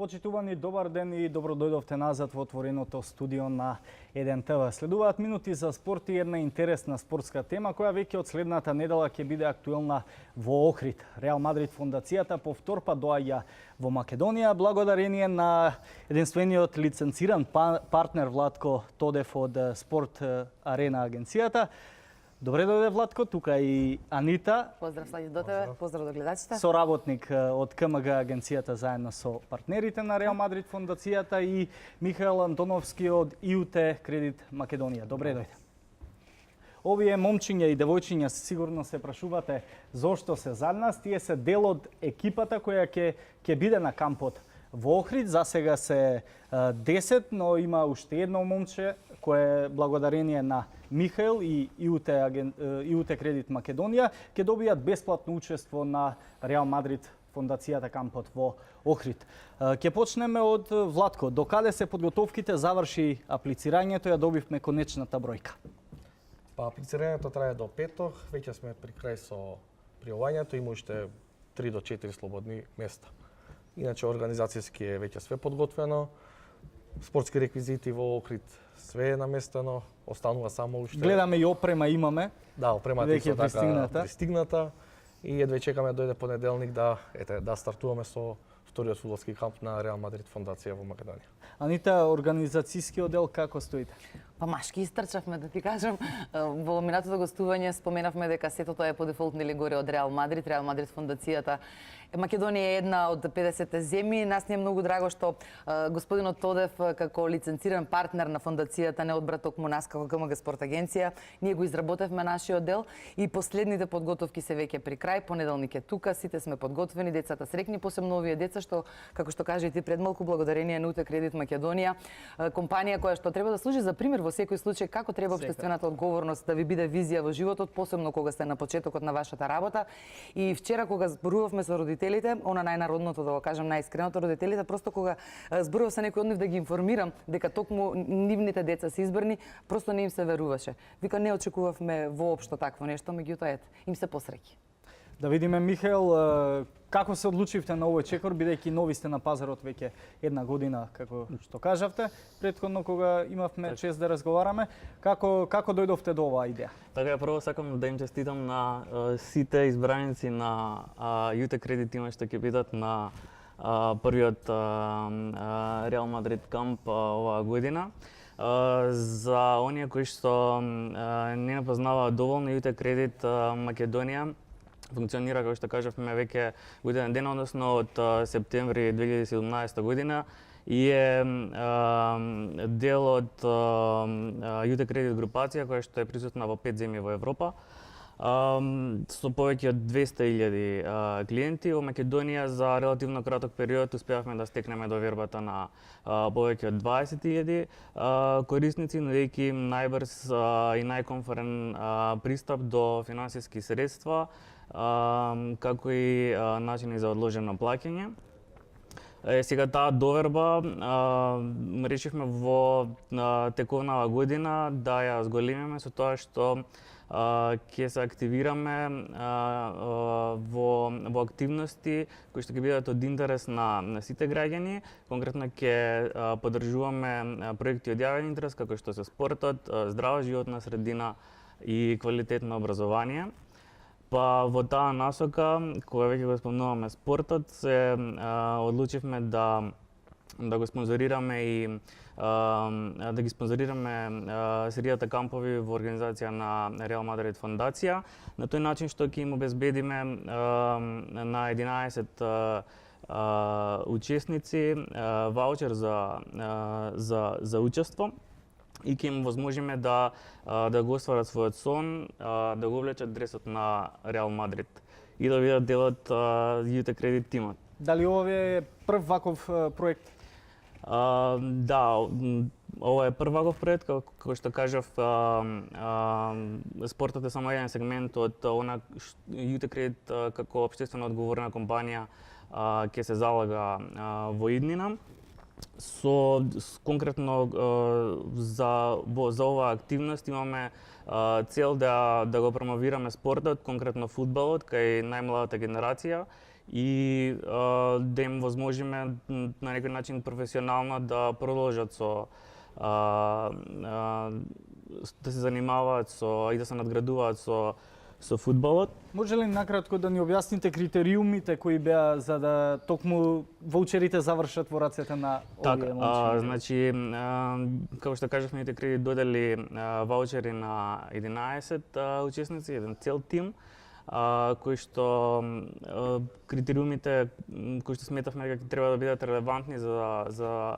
Почитувани, добар ден и добро дојдовте назад во отвореното студио на 1 ТВ. Следуваат минути за спорт и една интересна спортска тема која веќе од следната недела ќе биде актуелна во Охрид. Реал Мадрид фондацијата повтор пат доаѓа во Македонија благодарение на единствениот лиценциран партнер Владко Тодев од Спорт Арена агенцијата. Добре дојде Владко, тука и Анита. Поздрав Слави до тебе, поздрав до гледачите. Соработник од КМГ агенцијата заедно со партнерите на Реал Мадрид фондацијата и Михаел Антоновски од ИУТ Кредит Македонија. Добре дојде. Овие момчиња и девојчиња сигурно се прашувате зошто се за нас. Тие се дел од екипата која ќе биде на кампот во Охрид. За сега се 10, но има уште едно момче кое благодарение на Михаел и ИУТ Кредит Македонија ќе добијат бесплатно учество на Реал Мадрид фондацијата кампот во Охрид. Ќе почнеме од Владко. Докаде се подготовките, заврши аплицирањето, ја добивме конечната бројка? Па аплицирањето трае до петок, веќе сме при крај со пријавувањето, има уште 3 до 4 слободни места. Иначе организацијски е веќе све подготвено, спортски реквизити во Охрид све е наместено, останува само уште. Гледаме и опрема имаме. Да, опремата веќе е пристигната и едве чекаме да дојде понеделник да стартуваме со вториот фудбалски камп на Реал Мадрид фондација во Македонија. Анита, организацијски оддел како стоите? Па машки истрчавме, да ти кажам. Во минатото гостување споменавме дека сето тоа е по дефолт нели горе од Реал Мадрид фондацијата. Македонија е една од 50 земји. Нас ни е многу драго што господинот Тодев како лиценциран партнер на фондацијата не одбра токму нас како КМГ Спорт агенција. Ние го изработевме нашиот дел и последните подготовки се веќе при крај. Понеделник е тука, сите сме подготвени, децата срекни, посебно овие деца што како што кажа и ти пред малку благодарение на ИУТ Кредит Македонија, компанија која што треба да служи за пример во секој случај како треба општествената одговорност да ви биде визија во животот, посебно кога сте на почетокот на вашата работа. И вчера кога зборувавме со родителите, она најнародното да го кажам, најискреното, родителите просто кога зборував со некој од нив да ги информирам дека токму нивните деца се избрани, просто не им се веруваше. Вика не очекувавме воопшто такво нешто, меѓутоа им се посреќи. Да видиме, Михаел, како се одлучивте на овој чекор, бидејќи нови сте на пазарот веќе една година, како што кажавте, претходно кога имавме чест да разговараме, како дојдовте до оваа идеја? Така, прво сакам да им честитам на сите избраници на ИУТ Кредит тима што ќе бидат на првиот Реал Мадрид камп оваа година. За оние кои што не познаваат доволно, ИУТ Кредит Македонија функционира, како што кажавме, веќе година ден, односно од септември 2017 година и е дел од ИУТ Кредит групација која што е присутна во 5 земји во Европа. Со повеќе од 200.000 клиенти во Македонија за релативно краток период успеавме да стекнеме довербата на повеќе од 20.000 корисници, нудејќи им најбрз и најкомфорен пристап до финансиски средства, како и начини за одложено плаќање. Сега таа доверба решивме во тековнава година да ја зголемиме со тоа што ќе се активираме во активности кои што ќе бидат од интерес на сите граѓани. Конкретно ќе поддржуваме проекти од јавен интерес како што се спортот, здрава животна средина и квалитетно образование. Па во таа насока, кога веќе го спомнуваме спортот, се одлучивме да го спонзорираме и да ги спонзорираме серијата кампови во организација на Реал Мадрид фондација, на тој начин што ќе им обезбедиме на 11 учесници ваучер за учество и ќе им возможиме да го остварат својот сон, да го облечат дресот на Реал Мадрид и да бидат дел од ИУТ Кредит тимот. Дали ова е прв ваков проект? Да, ова е прв ваков проект, како што кажав, спортот е само еден сегмент од она ИУТ Кредит како општествено одговорна компанија ќе се залага во иднина. Конкретно за оваа активност имаме цел да го промовираме спортот, конкретно фудбалот, кај најмладата генерација и да им возможиме на некој начин професионално да продолжат со да се занимаваат и да се надградуваат со фудбалот. Може ли накратко да ни објасните критериумите кои беа за да токму воучерите завршат во рацете на овие момчиња? Значи, како што кажавме, Јуте Кредит додели ваучери на 11 учесници, еден цел тим, кои што критериумите кои што сметавме дека треба да бидат релевантни за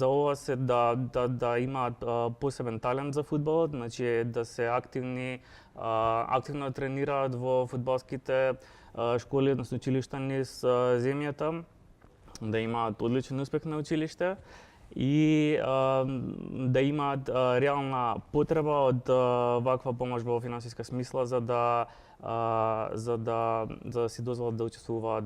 ова се да имаат посебен талент за фудбалот, значи да се активно тренираат во фудбалските школи, односно училишта низ земјата, да имаат одличен успех на училиште и да имаат реална потреба од ваква помош во финансиска смисла за да си дозволат да учествуваат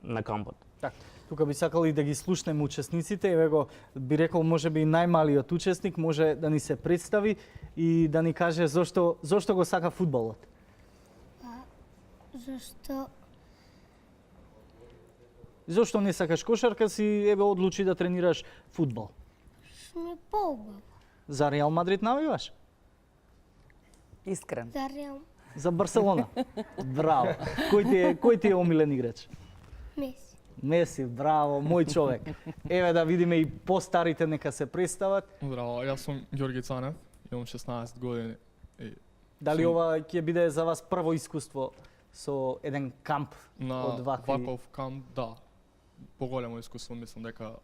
на кампот. Така. Тука би сакал и да ги слушнеме учесниците. Еве го, би рекол, можеби најмалиот учесник може да ни се представи и да ни каже зошто го сака фудбалот. Зошто не сакаш кошарка си еве одлучи да тренираш фудбал? Што ми е поубаво. За Реал Мадрид навиваш? Искрен. За Реал За Барселона? Браво. Кој ти е омилен играч? Меси. Меси, браво, мој човек. Еве да видиме и постарите нека се представат. Здраво, јас сум Ѓорги Цанев, имам 16 години. Дали ова ќе биде за вас прво искуство со еден камп На од вакви? ваков камп, да. Поголемо искуство, мислам дека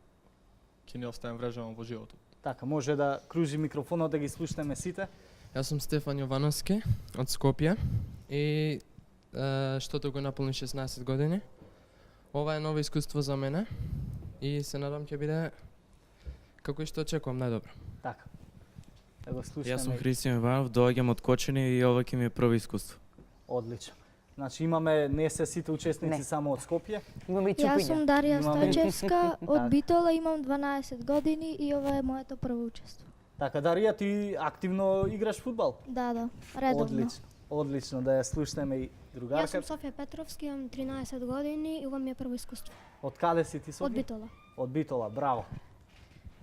ќе ни остане врежано во животот. Така, може да кружи микрофонот да ги слушнеме сите. Јас сум Стефан Јовановски од Скопје и штото го наполни 16 години. Ова е ново искуство за мене и се надам ќе биде како и што очекувам најдобро. Така. Да го слушнеме. Јас сум Христијан Иванов, доаѓам од Кочани и ова ќе ми е прво искуство. Одлично. Значи имаме не се сите учесници Не. само од Скопје. Имаме и Јас сум чупиња. Дарија Имаме- Стајчевска Так. од Битола, имам 12 години и ова е моето прво учество. Така, Дарија, ти активно играш фудбал? Да, редовно. Одлично. Одлично, да ја слушнеме и другарка. Јас сум Софија Петровски, имам 13 години и ова ми е прво искуство. Од каде си ти, Од Софија? Битола. Од Битола, браво.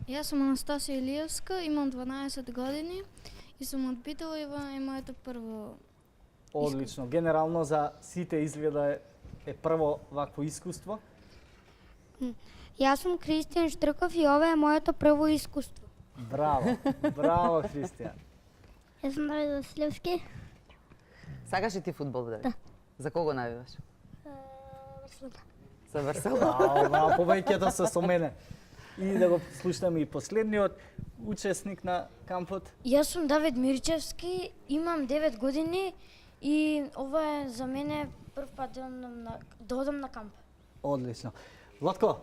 Јас сум Анастасија Илиевска, имам 12 години и сум од Битола и ова е моето прво. Одлично. Генерално за сите изгледа е прво вакво искуство. Јас сум Кристијан Штрков и ова е моето прво искуство. Браво. Браво, Христијан. Јас сум Давид Василевски. Сакаш ли ти фудбал, Давид? Да. За кого навиваш? Барселона. За Барселона. Браво, браво, повеќето се со мене. И да го слушнеме и последниот учесник на кампот. Јас сум Давид Мирчевски, имам 9 години и ова е за мене прв пат да одам на камп. Одлично. Владко,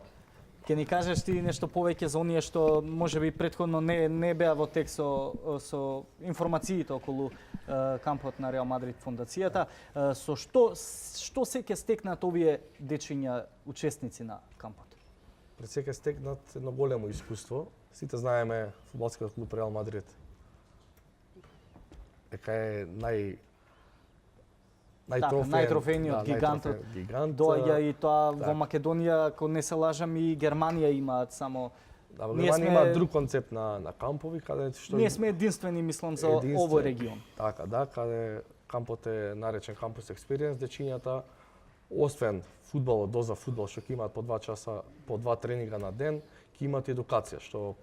ќе ни кажеш ти нешто повеќе за оние што можеби претходно не беа во текст со информациите околу кампот на Реал Мадрид фондацијата. Со што се ќе стекнат овие дечиња учесници на кампот? Пред се ќе стекнат едно големо искуство. Сите знаеме фудбалскиот клуб Реал Мадрид дека е најтрофејниот гигантот. гигант. Доаѓа и тоа во така. Македонија, ако не се лажам, и Германија имаат само. Да, Ние Германија сме- има друг концепт на кампови каде што Ние сме единствени, мислам, за овој регион. Така, да, каде кампот е наречен Campus Experience, дечињата освен фудбалот, доза фудбал што ќе имаат по 2 часа, по 2 тренинга на ден, ќе имаат едукација што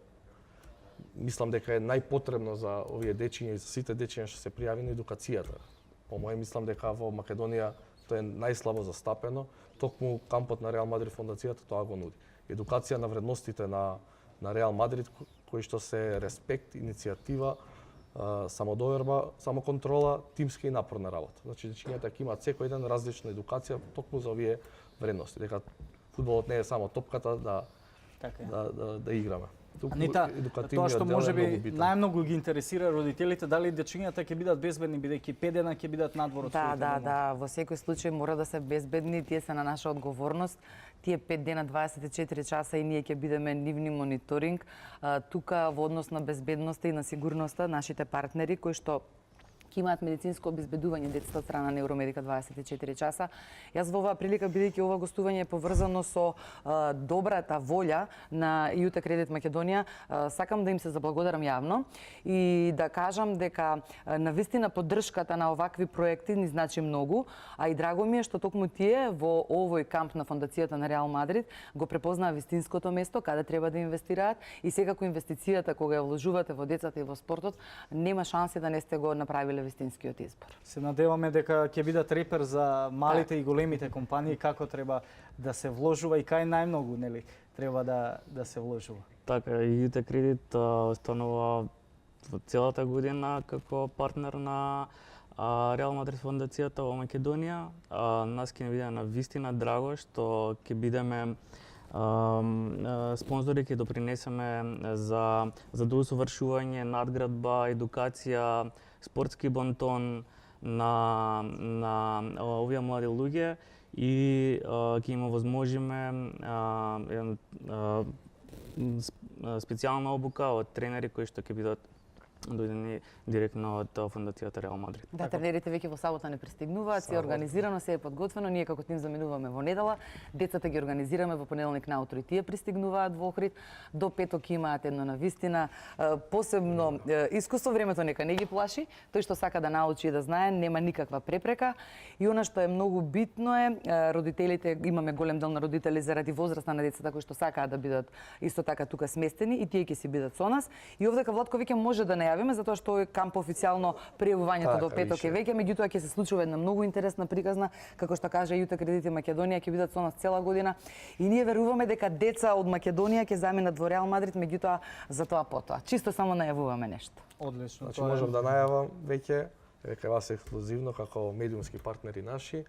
мислам дека е најпотребно за овие дечиња и за сите дечиња што се пријави на едукацијата. По мој мислам дека во Македонија тоа е најслабо застапено, токму кампот на Реал Мадрид фондацијата тоа го нуди. Едукација на вредностите на Реал Мадрид кои што се респект, иницијатива, самодоверба, самоконтрола, тимска и напорна работа. Значи дечињата ќе имаат секој ден различна едукација токму за овие вредности. Дека фудбалот не е само топката Така е. да играме. Туку Анита, тоа едукативниот што дел е можеби многу битен. најмногу ги интересира родителите, дали дечињата ќе бидат безбедни, бидејќи 5 дена ќе бидат надвор од Да, своите да, домови. да, во секој случај мора да се безбедни, тие се на наша одговорност. Тие 5 дена, 24 часа и ние ќе бидеме нивни мониторинг. Тука во однос на безбедноста и на сигурноста, нашите партнери кои што ќе имаат медицинско обезбедување децата од страна Невромедика 24 часа. Јас во оваа прилика, бидејќи ова гостување е поврзано со добрата волја на ЮТ Кредит Македонија, сакам да им се заблагодарам јавно и да кажам дека навистина поддршката на овакви проекти ни значи многу, а и драго ми е што токму тие во овој камп на фондацијата на Реал Мадрид го препознаа вистинското место каде треба да инвестираат и секако инвестицијата кога ја вложувате во децата и во спортот, нема шанси да не сте го направиле вистинскиот избор. Се надеваме дека ќе бидат репер за малите и големите компании како треба да се вложува и кај најмногу, нели, треба да се вложува. Така, ЮТ Кредит останува во целата година како партнер на Реал Мадрид фондацијата во Македонија. Нас ќе ни биде на вистина драго што ќе бидеме спонзори, ќе допринесеме за доусовршување, надградба, едукација, спортски бонтон на овие млади луѓе и ќе им овозможиме специјална обука од тренери кои што ќе бидат дојдени директно од фондацијата Реал Мадрид. Да, тренерите веќе во сабота не пристигнуваат, се е организирано, се е подготвено, ние како тим заминуваме во недела, децата ги организираме во понеделник наутро и тие пристигнуваат во Охрид, до петок имаат едно навистина посебно искуство, времето нека не ги плаши, тој што сака да научи и да знае, нема никаква препрека и она што е многу битно е, родителите, имаме голем дел на родители заради возраста на децата кои што сакаат да бидат исто така тука сместени и тие ќе си бидат со нас и овдека Владко веќе може да најавиме затоа што е камп официјално пријавувањето до петок е веќе, меѓутоа ќе се случува една многу интересна приказна, како што кажа ЮТ Кредит Македонија ќе бидат со нас цела година и ние веруваме дека деца од Македонија ќе заминат во Реал Мадрид, меѓутоа за тоа потоа. Чисто само најавуваме нешто. Одлично. Значи можам да најавам веќе дека вас е ексклузивно како медиумски партнери наши,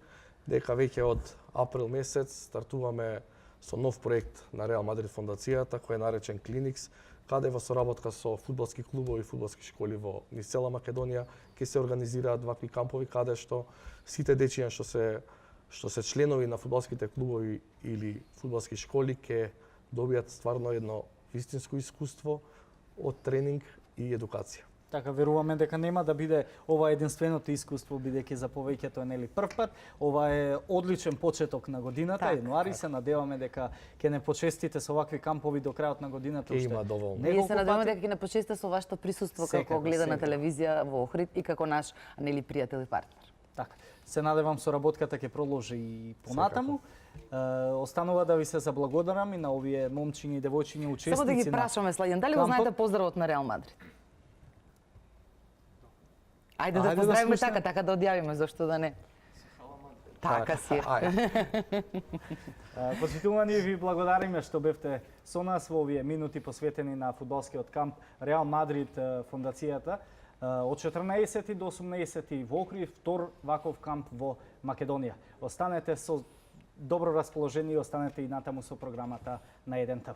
дека веќе од април месец стартуваме со нов проект на Реал Мадрид фондацијата кој е наречен Клиникс, каде во соработка со фудбалски клубови и фудбалски школи во низ цела Македонија ќе се организираат вакви кампови каде што сите дечиња што се членови на фудбалските клубови или фудбалски школи ќе добијат стварно едно вистинско искуство од тренинг и едукација. Така веруваме дека нема да биде ова единственото искуство, бидејќи за повеќето е нели прв пат. Ова е одличен почеток на годината, јануари, се надеваме дека ќе не почестите со вакви кампови до крајот на годината уште. Има доволно. Ние се надеваме дека ќе не почестите со вашето присуство како гледа на телевизија во Охрид и како наш нели пријател и партнер. Така. Се надевам соработката ќе продолжи и понатаму. Останува да ви се заблагодарам и на овие момчиња и девојчиња учесници. Само да ги прашаме Сладјан, дали го знаете поздравот на Реал Мадрид? Ајде да поздравиме така да одјавиме, зашто да не. Така си. Почитувани, ви благодариме што бевте со нас во овие минути посветени на фудбалскиот камп Реал Мадрид фондацијата. Од 14 до 18 во Охрид, втор ваков камп во Македонија. Останете со добро расположение и останете и натаму со програмата на 1 ТВ.